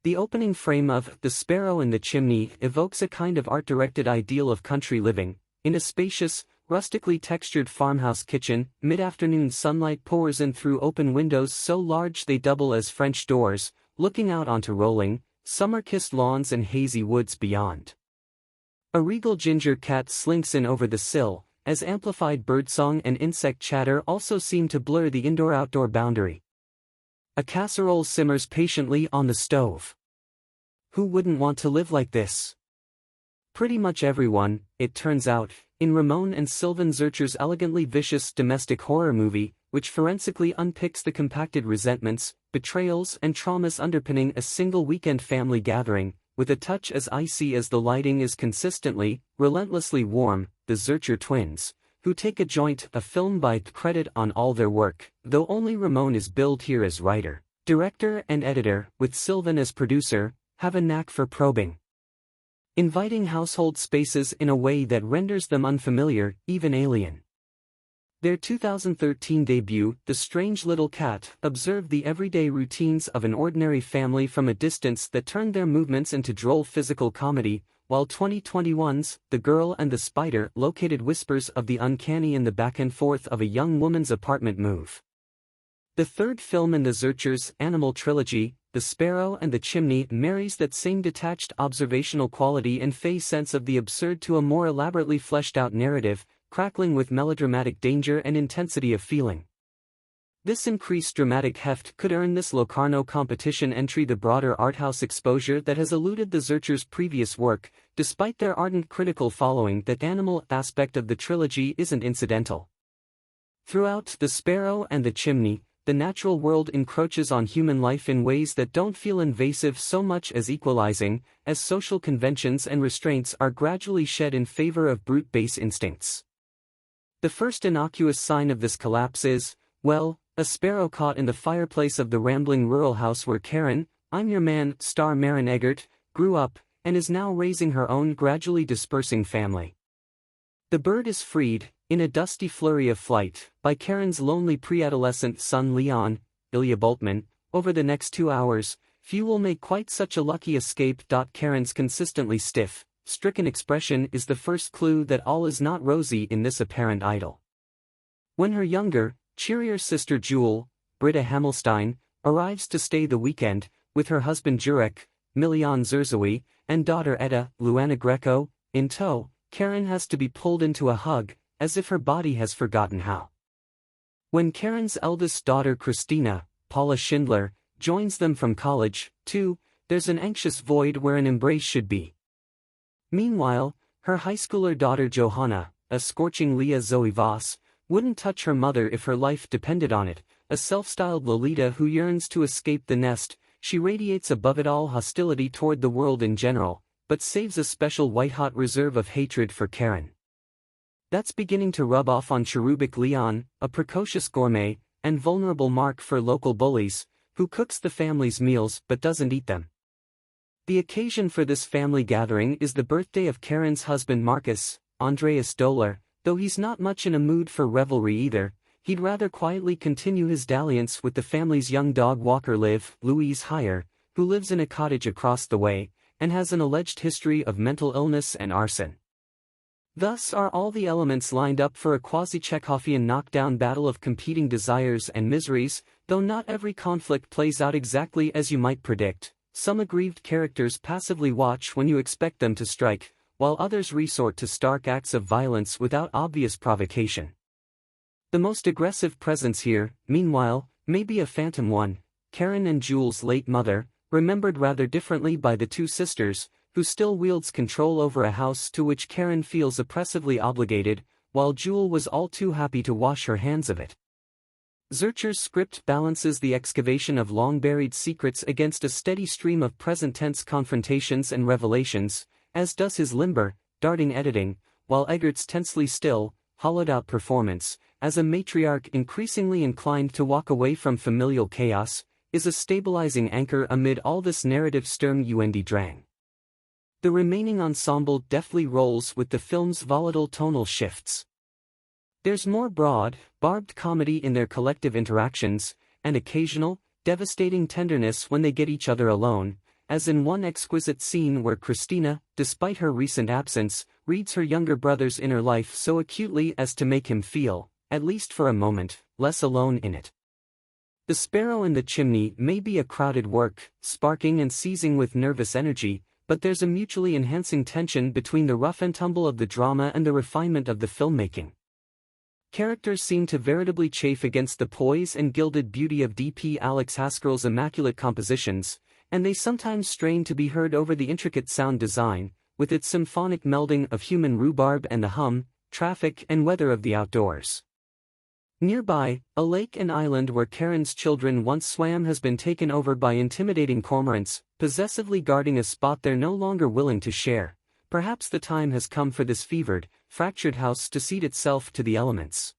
The opening frame of The Sparrow and the Chimney evokes a kind of art-directed ideal of country living. In a spacious, rustically textured farmhouse kitchen, mid-afternoon sunlight pours in through open windows so large they double as French doors, looking out onto rolling, summer-kissed lawns and hazy woods beyond. A regal ginger cat slinks in over the sill, as amplified birdsong and insect chatter also seem to blur the indoor-outdoor boundary. A casserole simmers patiently on the stove. Who wouldn't want to live like this? Pretty much everyone, it turns out, in Ramon and Sylvan Zurcher's elegantly vicious domestic horror movie, which forensically unpicks the compacted resentments, betrayals and traumas underpinning a single weekend family gathering, with a touch as icy as the lighting is consistently, relentlessly warm. The Zurcher twins, who take a joint, a film by credit on all their work, though only Ramon is billed here as writer, director and editor, with Sylvan as producer, have a knack for probing. Inviting household spaces in a way that renders them unfamiliar, even alien. Their 2013 debut, The Strange Little Cat, observed the everyday routines of an ordinary family from a distance that turned their movements into droll physical comedy, while 2021's The Girl and the Spider located whispers of the uncanny in the back and forth of a young woman's apartment move. The third film in the Zurchers' animal trilogy, The Sparrow and the Chimney, marries that same detached observational quality and fey sense of the absurd to a more elaborately fleshed-out narrative, crackling with melodramatic danger and intensity of feeling. This increased dramatic heft could earn this Locarno competition entry the broader arthouse exposure that has eluded the Zurchers' previous work, despite their ardent critical following. That animal aspect of the trilogy isn't incidental. Throughout The Sparrow and the Chimney, the natural world encroaches on human life in ways that don't feel invasive so much as equalizing, as social conventions and restraints are gradually shed in favor of brute base instincts. The first innocuous sign of this collapse is, well, a sparrow caught in the fireplace of the rambling rural house where Karen, I'm Your Man star Maren Eggert, grew up, and is now raising her own gradually dispersing family. The bird is freed, in a dusty flurry of flight, by Karen's lonely pre-adolescent son Leon, Ilya Boltman. Over the next 2 hours, few will make quite such a lucky escape. Karen's consistently stiff, stricken expression is the first clue that all is not rosy in this apparent idyll. When her younger, cheerier sister Jewel, Britta Hamelstein, arrives to stay the weekend, with her husband Jurek, Milian Zerzawi, and daughter Etta, Luana Greco, in tow, Karen has to be pulled into a hug, as if her body has forgotten how. When Karen's eldest daughter Christina, Paula Schindler, joins them from college, too, there's an anxious void where an embrace should be. Meanwhile, her high schooler daughter Johanna, a scorching Leah Zoe Voss, wouldn't touch her mother if her life depended on it. A self-styled Lolita who yearns to escape the nest, she radiates above it all hostility toward the world in general, but saves a special white-hot reserve of hatred for Karen. That's beginning to rub off on cherubic Leon, a precocious gourmet, and vulnerable Mark for local bullies, who cooks the family's meals but doesn't eat them. The occasion for this family gathering is the birthday of Karen's husband Marcus, Andreas Dohler. Though he's not much in a mood for revelry either, he'd rather quietly continue his dalliance with the family's young dog walker Liv, Louise Heyer, who lives in a cottage across the way, and has an alleged history of mental illness and arson. Thus are all the elements lined up for a quasi-Chekhovian knockdown battle of competing desires and miseries. Though not every conflict plays out exactly as you might predict. Some aggrieved characters passively watch when you expect them to strike, while others resort to stark acts of violence without obvious provocation. The most aggressive presence here, meanwhile, may be a phantom one, Karen and Jewel's late mother, remembered rather differently by the two sisters, who still wields control over a house to which Karen feels oppressively obligated, while Jewel was all too happy to wash her hands of it. Zurcher's script balances the excavation of long-buried secrets against a steady stream of present-tense confrontations and revelations, as does his limber, darting editing, while Eggert's tensely still, hollowed-out performance, as a matriarch increasingly inclined to walk away from familial chaos, is a stabilizing anchor amid all this narrative Sturm-und-Drang. The remaining ensemble deftly rolls with the film's volatile tonal shifts. There's more broad, barbed comedy in their collective interactions, and occasional, devastating tenderness when they get each other alone, as in one exquisite scene where Christina, despite her recent absence, reads her younger brother's inner life so acutely as to make him feel, at least for a moment, less alone in it. The Sparrow in the Chimney may be a crowded work, sparking and seizing with nervous energy, but there's a mutually enhancing tension between the rough and tumble of the drama and the refinement of the filmmaking. Characters seem to veritably chafe against the poise and gilded beauty of D.P. Alex Haskell's immaculate compositions, and they sometimes strain to be heard over the intricate sound design, with its symphonic melding of human rhubarb and the hum, traffic and weather of the outdoors. Nearby, a lake and island where Karen's children once swam has been taken over by intimidating cormorants, possessively guarding a spot they're no longer willing to share. Perhaps the time has come for this fevered, fractured house to cede itself to the elements.